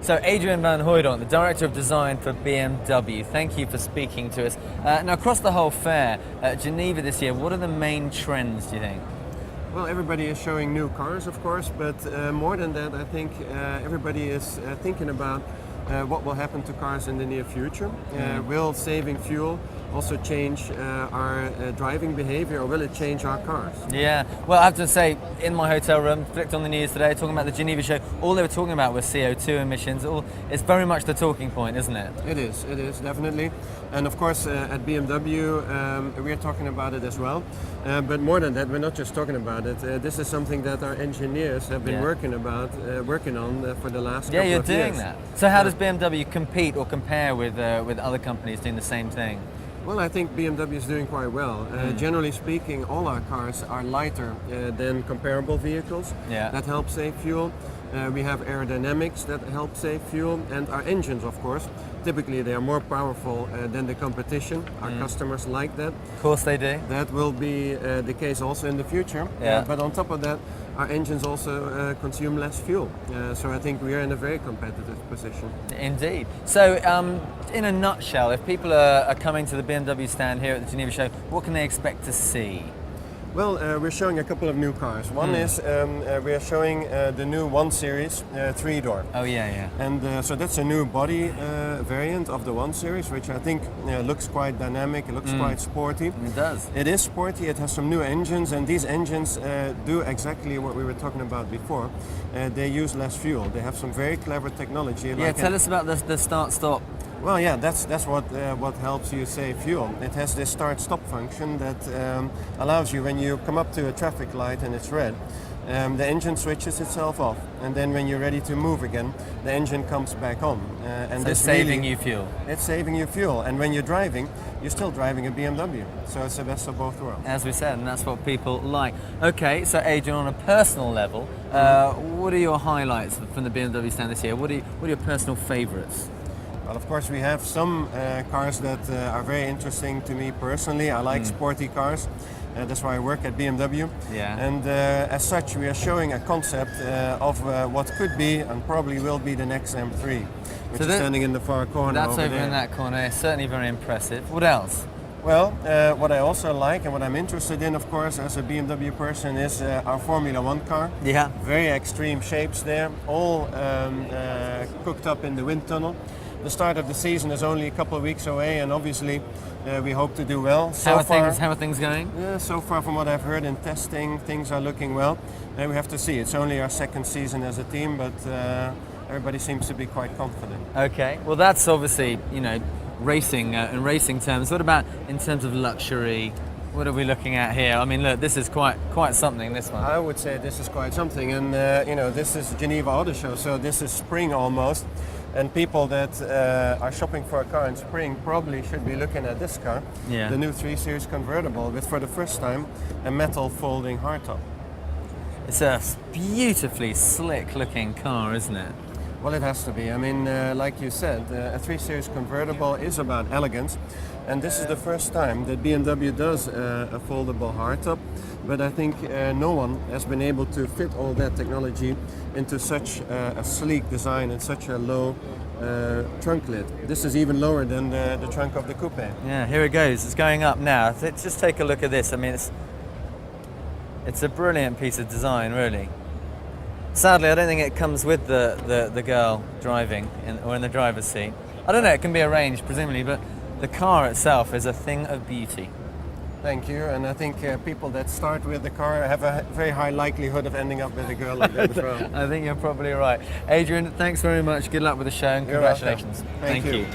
So Adrian van Hooydonk, the Director of Design for BMW, thank you for speaking to us. Now across the whole fair at Geneva this year, what are the main trends, do you think? Well, everybody is showing new cars, of course, but more than that, I think everybody is thinking about what will happen to cars in the near future. Will saving fuel also change our driving behavior, or will it change our cars? Yeah, well, I have to say, in my hotel room, flicked on the news today, talking about the Geneva show, all they were talking about was CO2 emissions. It's very much the talking point, isn't it? It is, definitely. And of course, at BMW, we're talking about it as well. But more than that, we're not just talking about it. This is something that our engineers have been working on for the last couple of years. Yeah, you're doing that. So how does BMW compete or compare with other companies doing the same thing? Well, I think BMW is doing quite well. Generally speaking, all our cars are lighter than comparable vehicles. Yeah. That helps save fuel. We have aerodynamics that help save fuel, and our engines, of course, typically they are more powerful than the competition. Our customers like that. Of course they do. That will be the case also in the future. Yeah. But on top of that, our engines also consume less fuel. So I think we are in a very competitive position. Indeed. So in a nutshell, if people are coming to the BMW stand here at the Geneva show, what can they expect to see? Well, we're showing a couple of new cars. One is we are showing the new 1 Series 3-door. Oh yeah. And so that's a new body variant of the 1 Series, which I think looks quite dynamic, it looks quite sporty. It does. It is sporty, it has some new engines, and these engines do exactly what we were talking about before. They use less fuel. They have some very clever technology. Yeah, tell us about the start-stop. Well, yeah, that's what helps you save fuel. It has this start-stop function that allows you, when you come up to a traffic light and it's red, the engine switches itself off, and then when you're ready to move again, the engine comes back on. And so it's saving you fuel. It's saving you fuel, and when you're driving, you're still driving a BMW. So it's the best of both worlds. As we said, and that's what people like. Okay, so Adrian, on a personal level, what are your highlights from the BMW stand this year? What are your personal favourites? Well, of course, we have some cars that are very interesting to me personally. I like sporty cars. That's why I work at BMW. Yeah. And as such, we are showing a concept of what could be and probably will be the next M3, which is standing in the far corner. That's over there. in that corner. It's certainly very impressive. What else? Well, what I also like and what I'm interested in, of course, as a BMW person, is our Formula 1 car. Yeah. Very extreme shapes there, all cooked up in the wind tunnel. The start of the season is only a couple of weeks away, and obviously we hope to do well. How are things going? So far, from what I've heard in testing, things are looking well. We have to see. It's only our second season as a team, but everybody seems to be quite confident. Okay, well that's obviously, racing in racing terms. What about in terms of luxury? What are we looking at here? I mean, look, this is quite something, this one. I would say this is quite something, and this is Geneva Auto Show, so this is spring almost. And people that are shopping for a car in spring probably should be looking at this car, the new 3 Series convertible, with for the first time a metal folding hardtop. It's a beautifully slick looking car, isn't it? Well, it has to be. I mean, like you said, a 3 Series convertible is about elegance, and this is the first time that BMW does a foldable hardtop. But I think no one has been able to fit all that technology into such a sleek design and such a low trunk lid. This is even lower than the trunk of the coupe. Yeah, here it goes. It's going up now. Let's just take a look at this. I mean, it's a brilliant piece of design, really. Sadly, I don't think it comes with the girl driving or in the driver's seat. I don't know, it can be arranged, presumably, but the car itself is a thing of beauty. Thank you, and I think people that start with the car have a very high likelihood of ending up with a girl like that as well. I think you're probably right. Adrian, thanks very much. Good luck with the show and congratulations. Thank you.